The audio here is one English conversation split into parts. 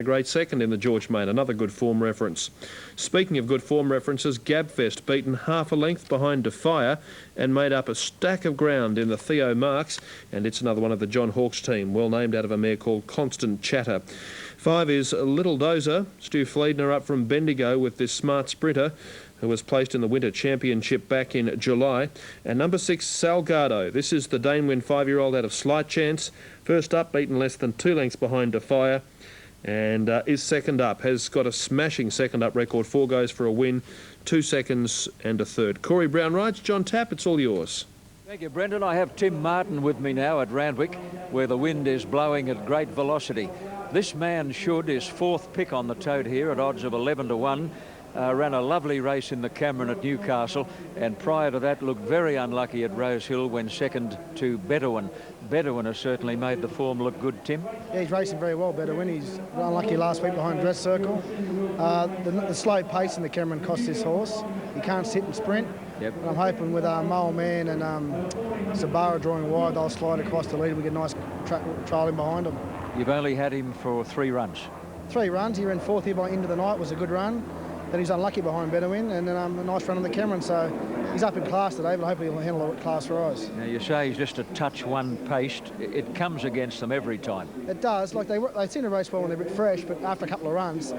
A great second in the George Main, another good form reference. Speaking of good form references, Gabfest beaten half a length behind Defier and made up a stack of ground in the Theo Marks, and it's another one of the John Hawkes team, well named out of a mare called Constant Chatter. 5 is Little Dozer, Stu Fleedner up from Bendigo with this smart sprinter who was placed in the Winter Championship back in July. And number 6, Salgado. This is the Danewin 5-year-old out of Slight Chance. First up, beaten less than 2 lengths behind Defier. And is second up, has got a smashing second up record, 4 goes for a win, 2 seconds and a third. Corey Brown rides, John Tapp, it's all yours. Thank you, Brendan. I have Tim Martin with me now at Randwick, where the wind is blowing at great velocity. This Man Should is 4th pick on the tote here at odds of 11-1. Ran a lovely race in the Cameron at Newcastle, and prior to that looked very unlucky at Rose Hill when second to Bedouin. Bedouin has certainly made the form look good, Tim. Yeah, he's racing very well, Bedouin. He's unlucky last week behind Dress Circle. The slow pace in the Cameron cost this horse. He can't sit and sprint. Yep. I'm hoping with Mole Man and Sabara drawing wide, they'll slide across the lead. We get a nice trial in behind them. You've only had him for 3 runs. 3 runs. He ran 4th here by end of the night. Was a good run. Then he's unlucky behind Bedouin, and then a nice run on the Cameron. So he's up in class today, but hopefully he'll handle a class rise. Now you say he's just a touch one-paced. It comes against them every time. It does. Like they seem to race well when they're a bit fresh, but after a couple of runs,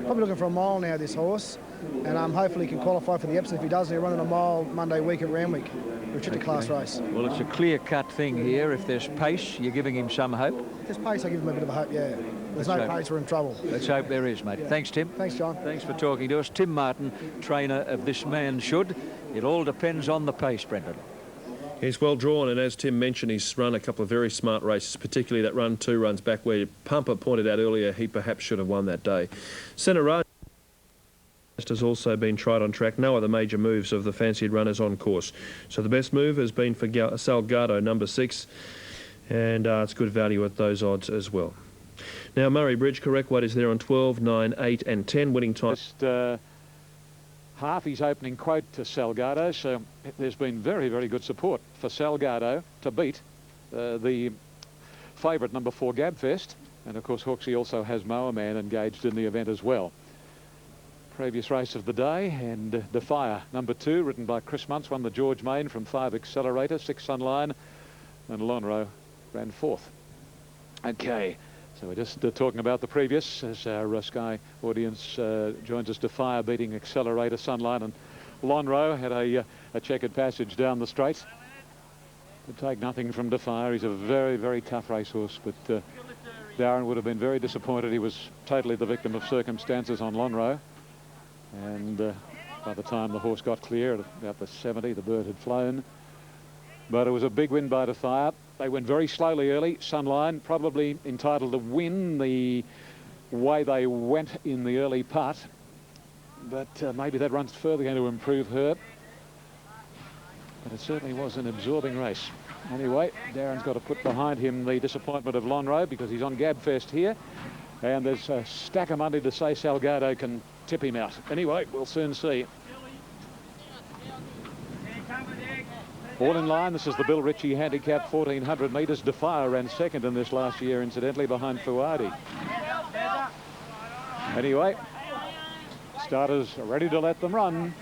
probably looking for a mile now, this horse. And hopefully he can qualify for the Epsom. If he does, he'll run in a mile Monday week at Randwick, which is a class race. Well, it's a clear-cut thing here. If there's pace, you're giving him some hope. If there's pace, I give him a bit of a hope, yeah. There's no pace, we're in trouble. Let's hope there is, mate. Yeah. Thanks, Tim. Thanks, John. Thanks for talking to us. Tim Martin, trainer of This Man Should. It all depends on the pace, Brendan. He's well drawn, and as Tim mentioned, he's run a couple of very smart races, particularly that run 2 runs back where Pumper pointed out earlier he perhaps should have won that day. Centre has also been tried on track. No other major moves of the fancied runners on course. So the best move has been for Salgado, number 6, and it's good value at those odds as well. Now Murray Bridge, correct weight is there on 12, 9, 8 and 10. Winning time. Just half his opening quote to Salgado, so there's been very, very good support for Salgado to beat the favourite number 4 Gabfest. And of course Hawksey also has Moa Man engaged in the event as well. Previous race of the day, and Defier, number 2, ridden by Chris Muntz, won the George Main from 5 Accelerator, 6 Sunline, and Lonro ran 4th. Okay, so we're just talking about the previous as our Sky audience joins us. Defier beating Accelerator, Sunline, and Lonro had a checkered passage down the straight. To take nothing from Defier, he's a very, very tough racehorse, but Darren would have been very disappointed. He was totally the victim of circumstances on Lonro. And by the time the horse got clear at about the 70, the bird had flown. But it was a big win by Defier. They went very slowly early. Sunline probably entitled to win the way they went in the early part. But maybe that run's further going to improve her. But it certainly was an absorbing race. Anyway, Darren's got to put behind him the disappointment of Lonro because he's on Gabfest here. And there's a stack of money to say Salgado can tip him out. Anyway, we'll soon see. All in line, this is the Bill Ritchie handicap, 1400 metres. Defier ran second in this last year, incidentally, behind Fuadi. Anyway, starters are ready to let them run.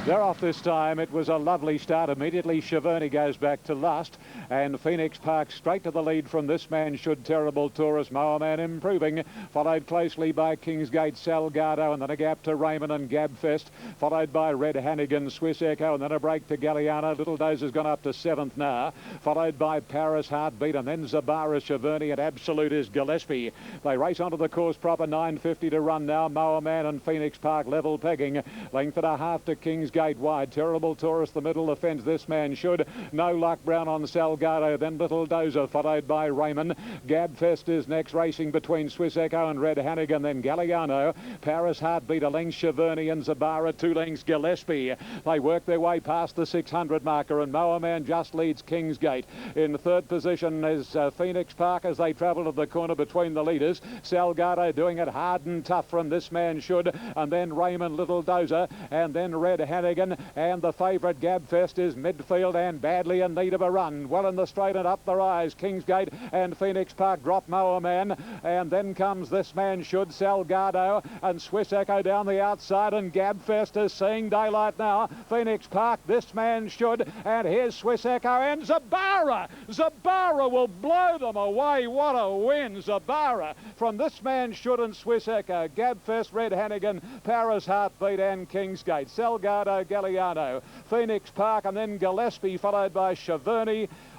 They're off this time. It was a lovely start. Immediately, Cheverny goes back to last. And Phoenix Park straight to the lead from This Man Should. Terrible Tourist, Moa Man improving. Followed closely by Kingsgate, Salgado, and then a gap to Raymond and Gabfest. Followed by Red Hannigan, Swiss Echo, and then a break to Galliano. Little Doze has gone up to 7th now. Followed by Paris Heartbeat, and then Zabara, Cheverny, and Absolute is Gillespie. They race onto the course proper, 9:50 to run now. Moa Man and Phoenix Park level pegging. Length and a half to Kingsgate wide. Terrible Tourist, the middle offends This Man Should. No Luck Brown on Salgado, then Little Dozer, followed by Raymond. Gabfest is next, racing between Swiss Echo and Red Hannigan, then Galliano. Paris Heartbeat, a length Cheverny, and Zabara, 2 lengths Gillespie. They work their way past the 600 marker, and Moa Man just leads Kingsgate. In 3rd position is Phoenix Park as they travel to the corner between the leaders. Salgado doing it hard and tough from This Man Should, and then Raymond, Little Dozer, and then Red Hannigan, and the favourite Gabfest is midfield and badly in need of a run. well in the straight and up the rise. Kingsgate and Phoenix Park drop Mower Man, and then comes This Man Should, Salgado and Swiss Echo down the outside, and Gabfest is seeing daylight now. Phoenix Park, This Man Should, and here's Swiss Echo and Zabara. Zabara will blow them away. What a win, Zabara, from This Man Should and Swiss Echo. Gabfest, Red Hannigan, Paris Heartbeat and Kingsgate. Salgado, Galliano, Phoenix Park, and then Gillespie, followed by Chaverny.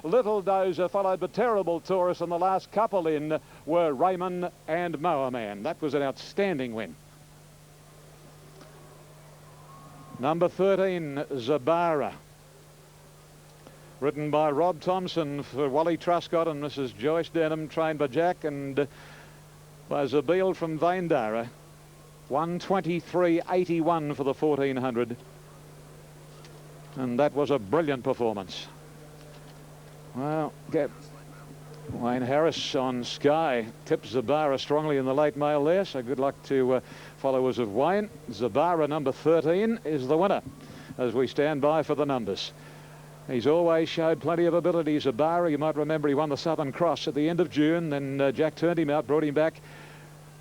Little Dozer, followed by Terrible Taurus, and the last couple in were Raymond and Mower Man. That was an outstanding win. Number 13, Zabara, ridden by Rob Thompson for Wally Truscott and Mrs. Joyce Denham, trained by Jack, and by Zabeel from Vaindara. 1:23.81 for the 1400. And that was a brilliant performance. Well, Wayne Harris on Sky tips Zabara strongly in the late mail there, so good luck to followers of Wayne. Zabara, number 13, is the winner as we stand by for the numbers. He's always showed plenty of ability, Zabara. You might remember he won the Southern Cross at the end of June, then Jack turned him out, brought him back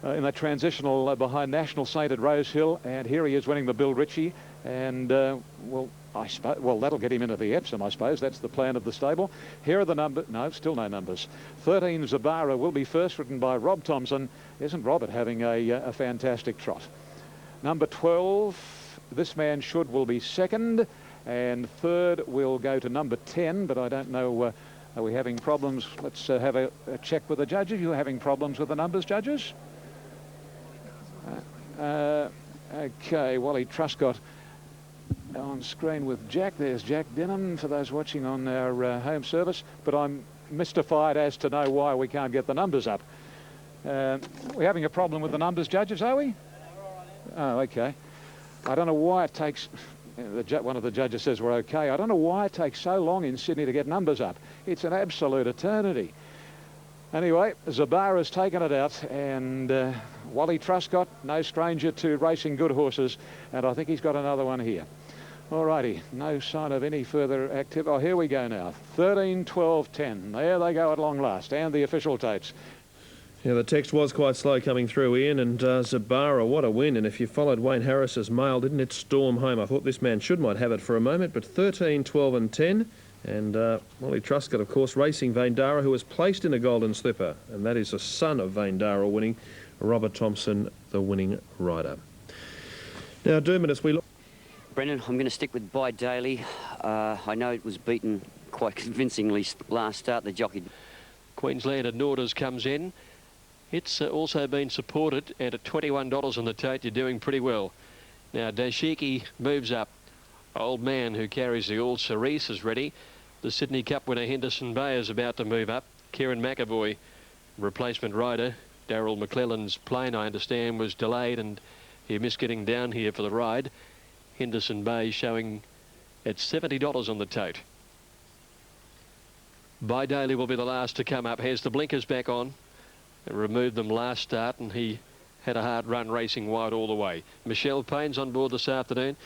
in that transitional behind National Saint at Rosehill, and here he is winning the Bill Ritchie, and well, that'll get him into the Epsom, I suppose. That's the plan of the stable. Here are the numbers. No, still no numbers. 13, Zabara, will be first, ridden by Rob Thompson. Isn't Robert having a fantastic trot? Number 12, This Man Should, will be second, and third will go to number 10, but I don't know, are we having problems? Let's have a check with the judges. You're having problems with the numbers, judges? Okay, Wally Truscott on screen with Jack. There's Jack Denham for those watching on our home service, but I'm mystified as to know why we can't get the numbers up. We're having a problem with the numbers, judges, are we? Oh, okay. I don't know why it takes... One of the judges says we're okay. I don't know why it takes so long in Sydney to get numbers up. It's an absolute eternity. Anyway, Zabara's taken it out, and Wally Truscott, no stranger to racing good horses, and I think he's got another one here. All righty, no sign of any further activity. Oh, here we go now. 13, 12, 10. There they go at long last, and the official tapes. Yeah, the text was quite slow coming through, Ian, and Zabara, what a win. And if you followed Wayne Harris's mail, didn't it storm home? I thought This Man Should might have it for a moment, but 13, 12 and 10. And Wally Truscott, of course, racing Vaindara, who was placed in a golden slipper, and that is a son of Vaindara winning, Robert Thompson, the winning rider. Now, Dermot, as we look... Brendan, I'm going to stick with By Daily. I know it was beaten quite convincingly last start, the jockey. Queenslander Norders comes in. It's also been supported, and at $21 on the tote, you're doing pretty well. Now, Dashiki moves up. Old Man, who carries the All Cerise, is ready. The Sydney Cup winner Henderson Bay is about to move up. Kieran McAvoy, replacement rider. Darryl McClellan's plane, I understand, was delayed and he missed getting down here for the ride. Henderson Bay showing at $70 on the tote. By Daily will be the last to come up. Has the blinkers back on. Removed them last start, and he had a hard run racing wide all the way. Michelle Payne's on board this afternoon.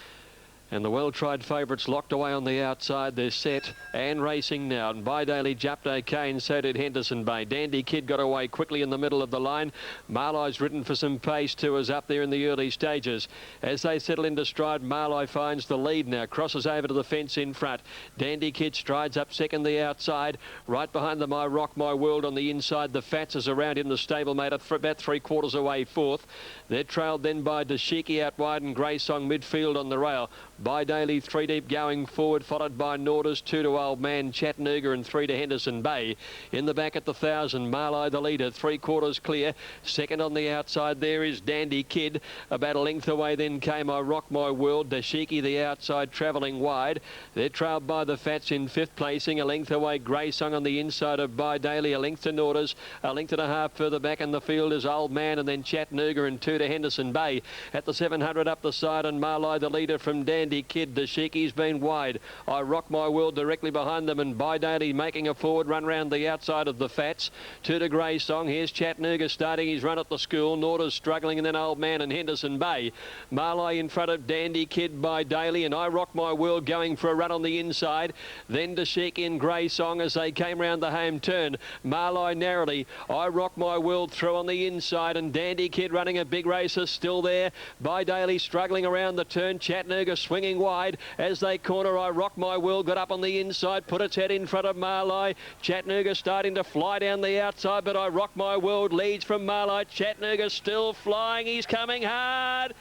And the well-tried favourites locked away on the outside. They're set and racing now. And By Daily jumped okay, so did Henderson Bay. Dandy Kid got away quickly in the middle of the line. Marlowe's ridden for some pace too, is up there in the early stages. As they settle into stride, Marlowe finds the lead now. Crosses over to the fence in front. Dandy Kid strides up second the outside. Right behind the My Rock, My World on the inside. The Fats is around him. The stablemate about 3/4 away fourth. They're trailed then by Dashiki out wide and Grey Song midfield on the rail. By Daily 3 deep going forward, followed by Norders, 2 to Old Man, Chattanooga and 3 to Henderson Bay. In the back at the 1,000, Marlowe the leader, 3/4 clear. Second on the outside there is Dandy Kid. About a length away then came I Rock My World. Dashiki the outside travelling wide. They're trailed by the Fats in 5th placing. A length away Grey Song on the inside of By Daily. A length to Norders. A length and a half further back in the field is Old Man and then Chattanooga and 2 to Henderson Bay. At the 700 up the side and Marlowe the leader from Dandy Dandy Kid. Dashiki's been wide. I Rock My World directly behind them, and By Daily making a forward run round the outside of the Fats. 2 to Grey Song. Here's Chattanooga starting his run at the school. Norda's struggling, and then Old Man and Henderson Bay. Marley in front of Dandy Kid, By Daily, and I Rock My World going for a run on the inside. Then Dashiki and Grey Song as they came round the home turn. Marley narrowly. I Rock My World through on the inside, and Dandy Kid running a big race is still there. By Daily struggling around the turn. Chattanooga swinging wide as they corner. I Rock My World got up on the inside, put its head in front of Marley. Chattanooga starting to fly down the outside, but I Rock My World leads from Marley. Chattanooga still flying. He's coming hard.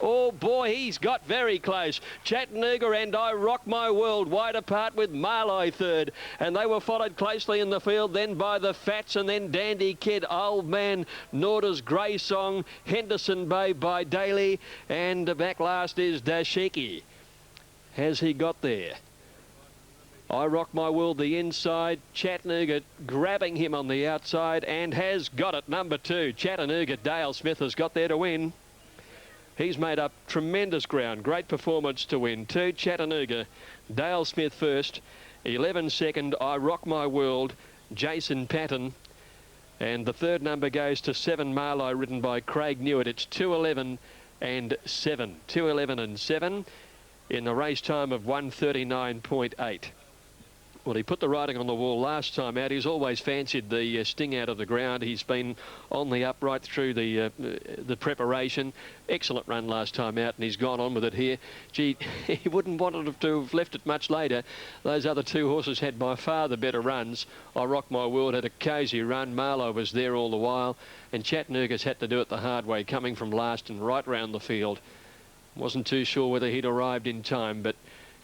Oh boy, he's got very close. Chattanooga and I Rock My World wide apart with Marley third. And they were followed closely in the field then by the Fats, and then Dandy Kid, Old Man, Norda's Grey Song, Henderson Bay, By Daily, and back last is Dashiki. Has he got there? I Rock My World the inside. Chattanooga grabbing him on the outside and has got it. Number 2, Chattanooga. Dale Smith has got there to win. He's made up tremendous ground. Great performance to win. 2, Chattanooga. Dale Smith first. 11 second, I Rock My World, Jason Patton. And the third number goes to 7, Marlowe, ridden by Craig Newitt. It's 2:11 and 7. 2:11 and 7 in the race time of 1:39.8. Well, he put the writing on the wall last time out. He's always fancied the sting out of the ground. He's been on the up right through the preparation. Excellent run last time out, and he's gone on with it here. Gee, he wouldn't want to have left it much later. Those other 2 horses had by far the better runs. I Rock My World had a cosy run. Marlowe was there all the while, and Chattanooga's had to do it the hard way, coming from last and right round the field. Wasn't too sure whether he'd arrived in time, but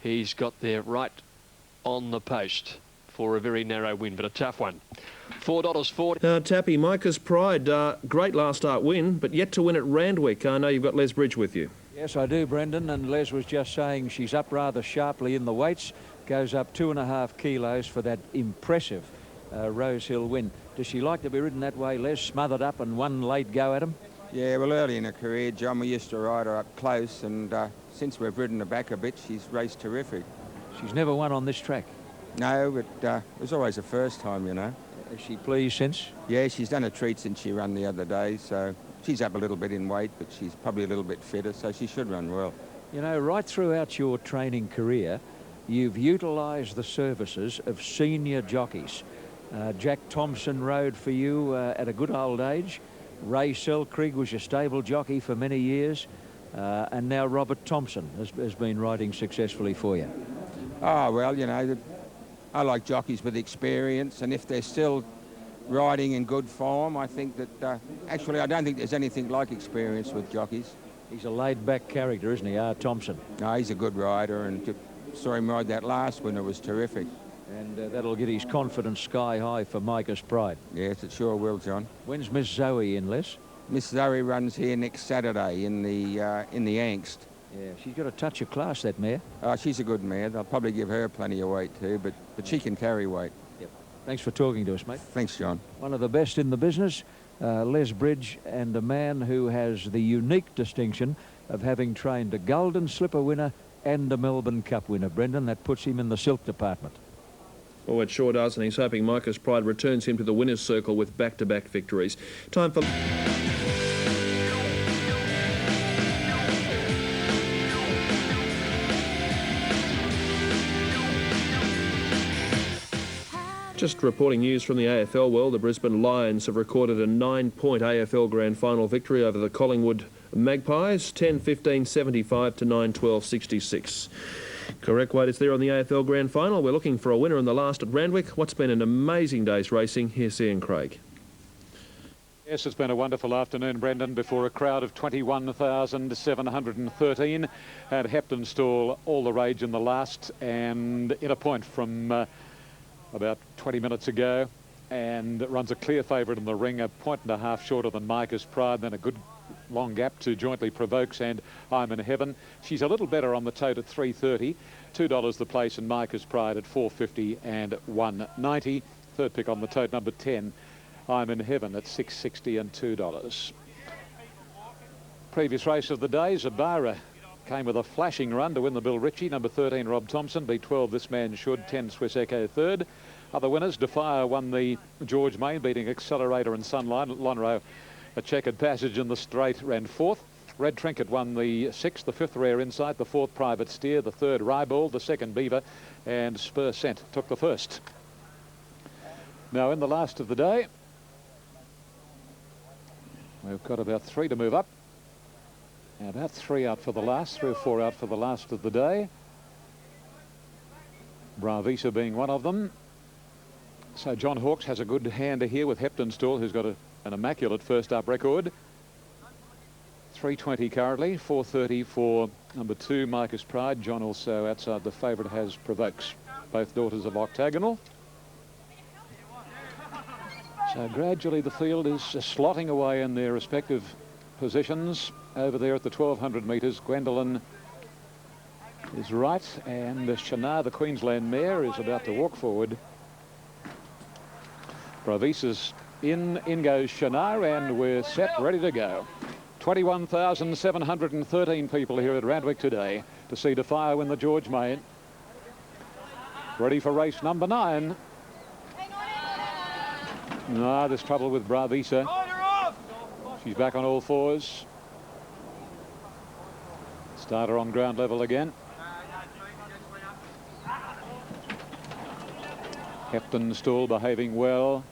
he's got there right on the post for a very narrow win, but a tough one. $4.40. Tappy, Micah's Pride, great last start win, but yet to win at Randwick. I know you've got Les Bridge with you. Yes, I do, Brendan, and Les was just saying she's up rather sharply in the weights, goes up 2.5 kilos for that impressive Rose Hill win. Does she like to be ridden that way, Les, smothered up and one late go at him? Yeah, well, early in her career, John, we used to ride her up close, and since we've ridden her back a bit, she's raced terrific. She's never won on this track. No, but it was always the first time, you know. Is she pleased since? Yeah, she's done a treat since she ran the other day, so she's up a little bit in weight, but she's probably a little bit fitter, so she should run well. You know, right throughout your training career, you've utilised the services of senior jockeys. Jack Thompson rode for you at a good old age. Ray Selkrig was your stable jockey for many years. And now Robert Thompson has been riding successfully for you. Oh, well, you know, I like jockeys with experience, and if they're still riding in good form, I think that, actually, I don't think there's anything like experience with jockeys. He's a laid-back character, isn't he, Thompson? No, he's a good rider, and saw him ride that last winner, was terrific. And that'll get his confidence sky high for Micah's Pride. Yes, it sure will, John. When's Miss Zoe in, Les? Miss Zoe runs here next Saturday in the Angst. Yeah, she's got a touch of class, that mare. She's a good mare. They'll probably give her plenty of weight too, but she can carry weight. Yep. Thanks for talking to us, mate. Thanks, John. One of the best in the business, Les Bridge, and a man who has the unique distinction of having trained a Golden Slipper winner and a Melbourne Cup winner. Brendan, that puts him in the silk department. Oh, it sure does, and he's hoping Micah's Pride returns him to the winner's circle with back-to-back victories. Time for... Just reporting news from the AFL world, the Brisbane Lions have recorded a 9-point AFL Grand Final victory over the Collingwood Magpies, 10-15-75 to 9-12-66. Correct weight is there on the AFL Grand Final. We're looking for a winner in the last at Randwick. What's been an amazing day's racing. Here's Ian Craig. Yes, it's been a wonderful afternoon, Brendan, before a crowd of 21,713 at Heptonstall, all the rage in the last, and in a point from about 20 minutes ago, and runs a clear favourite in the ring, a 1.5 points shorter than Micah's Pride, then a good long gap to Jointly Provokes and I'm in Heaven. She's a little better on the tote at $3.30, $2 the place, and Micah's Pride at $4.50 and $1.90. Third pick on the tote, number 10, I'm in Heaven, at $6.60 and $2. Previous race of the day, Zabara came with a flashing run to win the Bill Ritchie. Number 13, Rob Thompson, beat 12, This Man Should, 10, Swiss Echo, third. Other winners, Defier won the George Main, beating Accelerator and Sunline. Lonro, a checkered passage in the straight, ran fourth. Red Trinket won the sixth, the fifth Rare Insight, the fourth Private Steer, the third Ryball, the second Beaver, and Spur Scent took the first. Now in the last of the day, we've got about 3 to move up. About 3 out for the last, 3 or 4 out for the last of the day. Bravisa being one of them. So John Hawkes has a good hand here with Heptonstall, who's got an immaculate first up record. 3:20 currently, 4:30 for number 2, Marcus Pride. John also outside the favourite has Provokes, both daughters of Octagonal. So gradually the field is slotting away in their respective positions. Over there at the 1200 metres, Gwendolyn is right, and Shana, the Queensland mare, is about to walk forward. Bravisa's in goes Shana, and we're set, ready to go. 21,713 people here at Randwick today to see Defier win the George Main. Ready for race number 9. No, there's trouble with Bravisa. She's back on all fours. Starter on ground level again. Heptonstall behaving well.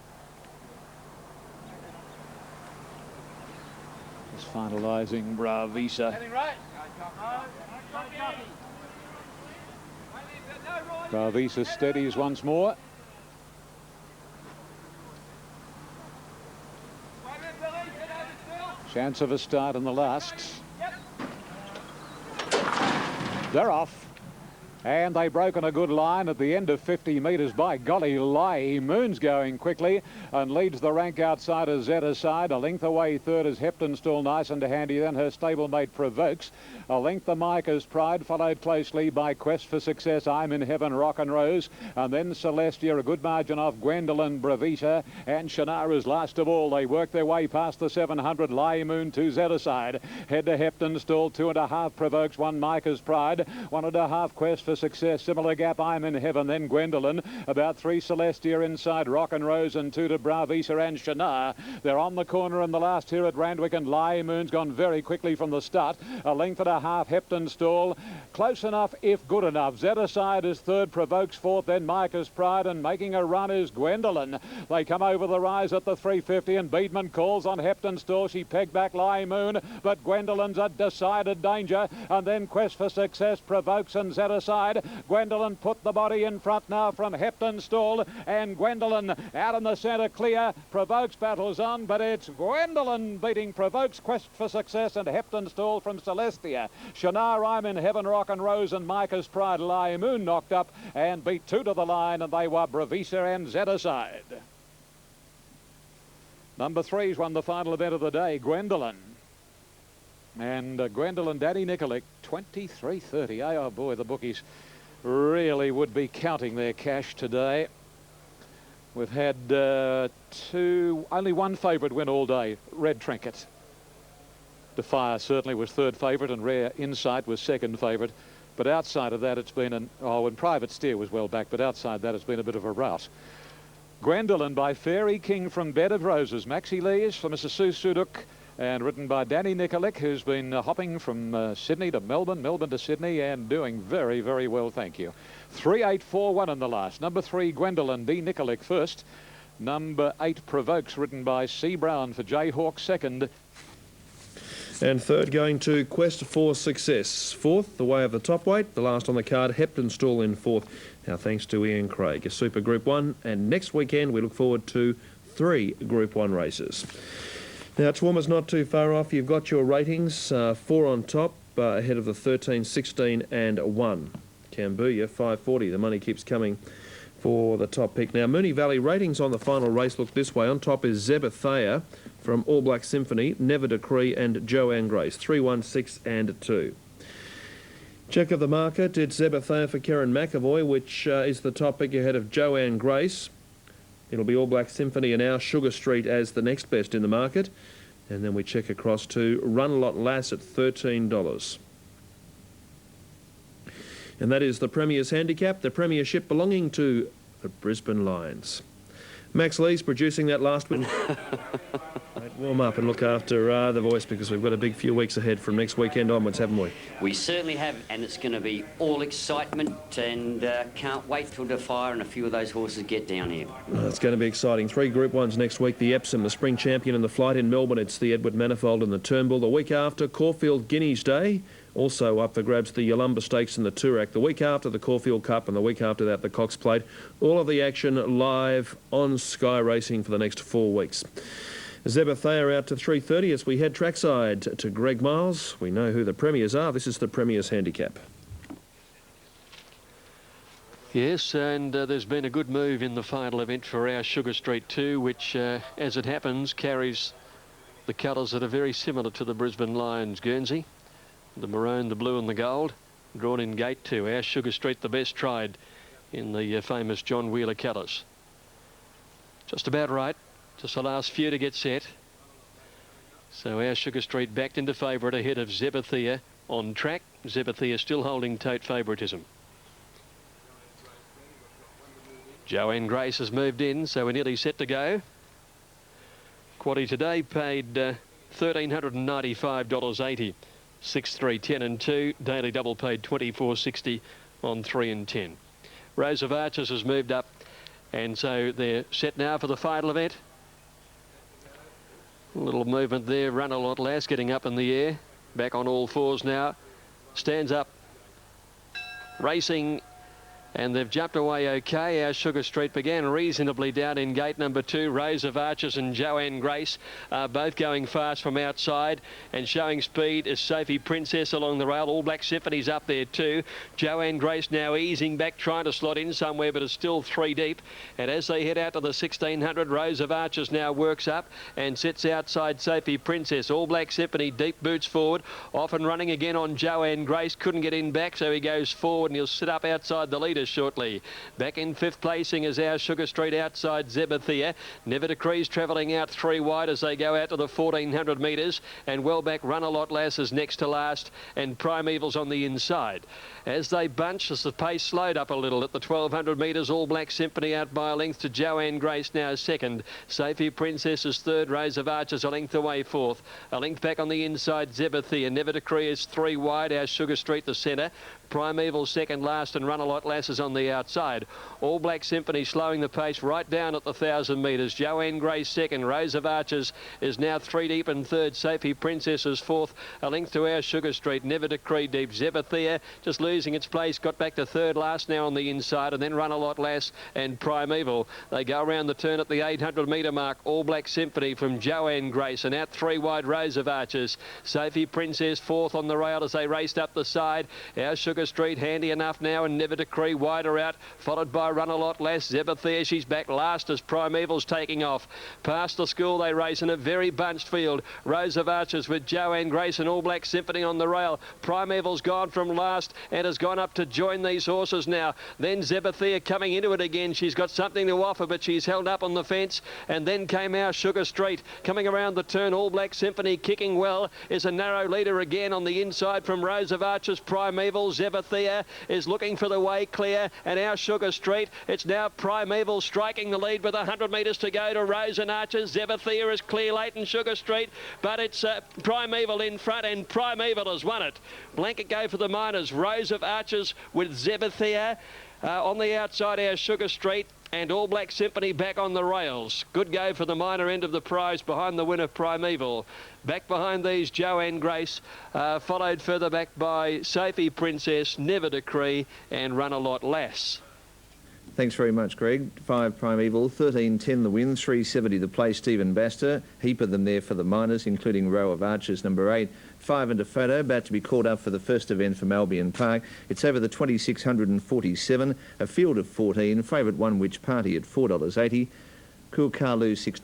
Just finalising Bravisa. Bravisa steadies once more. Chance of a start in the last. They're off. And they've broken a good line at the end of 50 metres. By golly, Lai Moon's going quickly and leads the rank outside as Zeta Side. A length away third is Heptonstall, nice and handy. Then her stablemate Provokes. A length the Micah's Pride, followed closely by Quest for Success, I'm in Heaven, Rock and Rose. And then Celestia, a good margin off Gwendolyn, Bravisa, and Shannara's last of all. They work their way past the 700. Lai Moon to Zeta Side. Head to Heptonstall, 2.5 Provokes, 1 Micah's Pride, 1.5 Quest for Success, similar gap, I'm in Heaven, then Gwendolyn, about 3 Celestia inside, Rock and Rose, and 2 to Bravisa and Shana. They're on the corner in the last here at Randwick, and Lai Moon's gone very quickly from the start. A length and a half, Heptonstall, close enough if good enough. Zeta Side is third, Provokes fourth, then Micah's Pride, and making a run is Gwendolyn. They come over the rise at the 350, and Beedman calls on Heptonstall. She pegged back Lai Moon, but Gwendolyn's a decided danger, and then Quest for Success, Provokes and Zeta Side. Gwendolyn put the body in front now from Heptonstall, and Gwendolyn out in the centre clear. Provokes battles on, but it's Gwendolyn beating Provokes, Quest for Success, and Heptonstall from Celestia. Shana, I'm in Heaven, Rock and Rose, and Micah's Pride, Lai Moon knocked up and beat 2 to the line, and they were Bravisa and Zeta Side. Number 3's won the final event of the day, Gwendolyn. And Gwendolyn, Danny Nikolic, 23.30. Oh boy, the bookies really would be counting their cash today. We've had only one favourite win all day, Red Trinket. Defier certainly was third favourite, and Rare Insight was second favourite. But outside of that, it's been and Private Steer was well back, but outside that, it's been a bit of a rout. Gwendolyn by Fairy King from Bed of Roses. Maxi Lees for Mrs. Sue Suduk, and written by Danny Nikolic, who's been hopping from Sydney to Melbourne, Melbourne to Sydney, and doing very, very well, thank you. 3.841 in the last. Number 3, Gwendolyn, D. Nikolic first. Number 8, Provokes, written by C. Brown for J. Hawk second. And third going to Quest for Success. Fourth, The Way of the Top Weight. The last on the card, Heptonstall in fourth. Now thanks to Ian Craig, a Super Group 1. And next weekend we look forward to 3 Group 1 races. Now, Toowoomba's not too far off. You've got your ratings, 4 on top, ahead of the 13, 16 and 1. Cambodia, 540. The money keeps coming for the top pick. Now, Moonee Valley ratings on the final race look this way. On top is Zebathea from All Black Symphony, Never Decree and Joanne Grace, 3, 1, 6 and 2. Check of the market, it's Zebathea for Karen McAvoy, which is the top pick ahead of Joanne Grace. It'll be All Black Symphony and Our Sugar Street as the next best in the market. And then we check across to Run a Lot Lass at $13. And that is the Premier's Handicap, the premiership belonging to the Brisbane Lions. Max Lee's producing that last one. Warm up and look after the voice, because we've got a big few weeks ahead from next weekend onwards, haven't we? We certainly have, and it's going to be all excitement, and can't wait till Defier and a few of those horses get down here. It's going to be exciting. 3 Group 1s next week. The Epsom, the Spring Champion and the Flight in Melbourne. It's the Edward Manifold and the Turnbull. The week after, Caulfield Guineas Day. Also up for grabs, the Yalumba Stakes and the Toorak. The week after, the Caulfield Cup, and the week after that, the Cox Plate. All of the action live on Sky Racing for the next 4 weeks. Zebathea out to 3:30 as we head trackside to Greg Miles. We know who the premiers are. This is the Premier's Handicap. Yes, and there's been a good move in the final event for our Sugar Street 2, which, as it happens, carries the colours that are very similar to the Brisbane Lions Guernsey. The maroon, the blue and the gold, drawn in gate 2. Our Sugar Street, the best tried in the famous John Wheeler colours. Just about right. Just the last few to get set. So our Sugar Street backed into favourite ahead of Zebathea on track. Zebathea still holding tote favouritism. Joanne Grace has moved in, so we're nearly set to go. Quaddy today paid $1,395.80. 6, 3, 10 and 2. Daily double paid $24.60 on 3 and 10. Rose of Arches has moved up, and so they're set now for the final event. A little movement there. Run a lot less, getting up in the air. Back on all fours now. Stands up. Racing. And they've jumped away okay. Our Sugar Street began reasonably down in gate number 2. Rose of Arches and Joanne Grace are both going fast from outside, and showing speed is Sophie Princess along the rail. All Black Symphony's up there too. Joanne Grace now easing back, trying to slot in somewhere, but is still 3 deep. And as they head out to the 1600, Rose of Arches now works up and sits outside Sophie Princess. All Black Symphony deep boots forward, off and running again on Joanne Grace. Couldn't get in back, so he goes forward and he'll sit up outside the leaders shortly. Back in 5th placing is our Sugar Street outside Zebathea. Never Decrees travelling out 3 wide as they go out to the 1400 metres, and well back Run a Lot Lass is next to last, and Primeval's on the inside. As they bunch, as the pace slowed up a little at the 1200 metres, All Black Symphony out by a length to Joanne Grace now second. Sophie Princess is third. Rose of Arches a length away fourth. A length back on the inside Zebathea. Never Decree is 3 wide. Our Sugar Street the centre. Primeval second last, and Run a Lot Lass is on the outside. All Black Symphony slowing the pace right down at the 1000 metres. Joanne Grace second. Rose of Arches is now 3 deep and third. Sophie Princess is fourth. A length to our Sugar Street. Never Decree deep. Zebathea just losing its place. Got back to third last now on the inside, and then Run a Lot Lass and Primeval. They go around the turn at the 800 metre mark. All Black Symphony from Joanne Grace, and out 3 wide Rose of Arches. Sophie Princess fourth on the rail as they raced up the side. Our Sugar Street handy enough now, and Never Decree wider out, followed by Run a Lot Less. Zebathea, she's back last as Primeval's taking off. Past the school they race in a very bunched field. Rose of Arches with Joanne Grace and All Black Symphony on the rail. Primeval's gone from last and has gone up to join these horses now. Then Zebathea coming into it again. She's got something to offer, but she's held up on the fence. And then came our Sugar Street coming around the turn. All Black Symphony kicking well is a narrow leader again on the inside from Rose of Arches. Primeval. Zebathea is looking for the way clear, and our Sugar Street, it's now Primeval striking the lead with 100 metres to go to Rose and Arches. Zebathea is clear late in Sugar Street, but it's Primeval in front, and Primeval has won it. Blanket go for the Miners. Rose of Arches with Zebathea. On the outside, our Sugar Street and All Black Symphony back on the rails. Good go for the minor end of the prize behind the winner Primeval. Back behind these, Joanne Grace, followed further back by Sophie Princess, Never Decree and Run a Lot Lass. Thanks very much, Greg. 5 Primeval, 13.10 the win, 3.70 the play, Stephen Baster. Heap of them there for the Miners, including Row of Arches, number 8. 5 into Photo, about to be called up for the first event from Albion Park. It's over the 2647, a field of 14. Favourite One Witch Party at $4.80. Cool Carlu 6.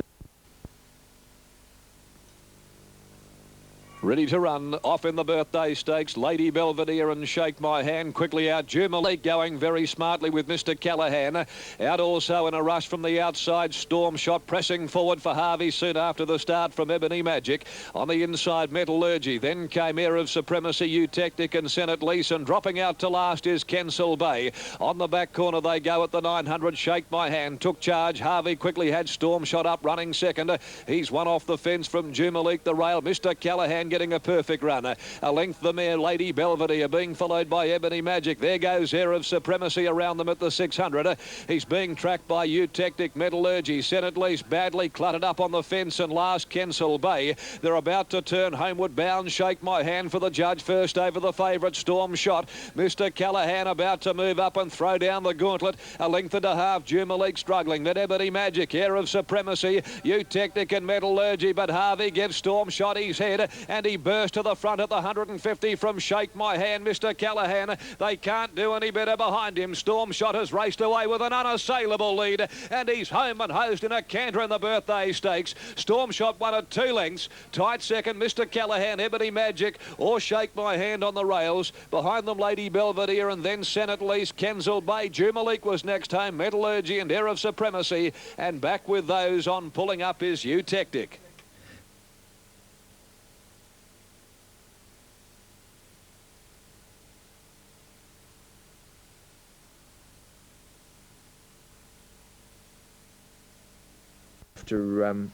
Ready to run, off in the Birthday Stakes, Lady Belvedere and Shake My Hand. Quickly out, Jubilee going very smartly with Mr. Callahan. Out also in a rush from the outside, Storm Shot pressing forward for Harvey soon after the start from Ebony Magic. On the inside, Metallurgy. Then came Air of Supremacy, Eutectic and Senate Lease. And dropping out to last is Kensal Bay. On the back corner they go at the 900, Shake My Hand. Took charge, Harvey quickly had Storm Shot up running second. He's one off the fence from Jubilee, the rail. Mr. Callahan getting a perfect run. A length the mare Lady Belvedere being followed by Ebony Magic. There goes Air of Supremacy around them at the 600. He's being tracked by Eutectic, Metallurgy. Senate Lease badly cluttered up on the fence and last Kensal Bay. They're about to turn homeward bound. Shake My Hand for the judge first over the favourite Storm Shot. Mr. Callahan about to move up and throw down the gauntlet. A length and a half. Jubilee struggling. Then Ebony Magic, Air of Supremacy, Eutectic and Metallurgy. But Harvey gives Storm Shot his head and he burst to the front at the 150 from Shake My Hand. Mr. Callahan, they can't do any better behind him. Storm Shot has raced away with an unassailable lead and he's home and hosed in a canter in the Birthday Stakes. Storm Shot won at 2 lengths. Tight second, Mr. Callahan, Ebony Magic or Shake My Hand on the rails. Behind them, Lady Belvedere and then Senate Lease, Kensal Bay. Jubilee was next home, Metallurgy and Air of Supremacy. And back with those on pulling up is Eutectic. To rain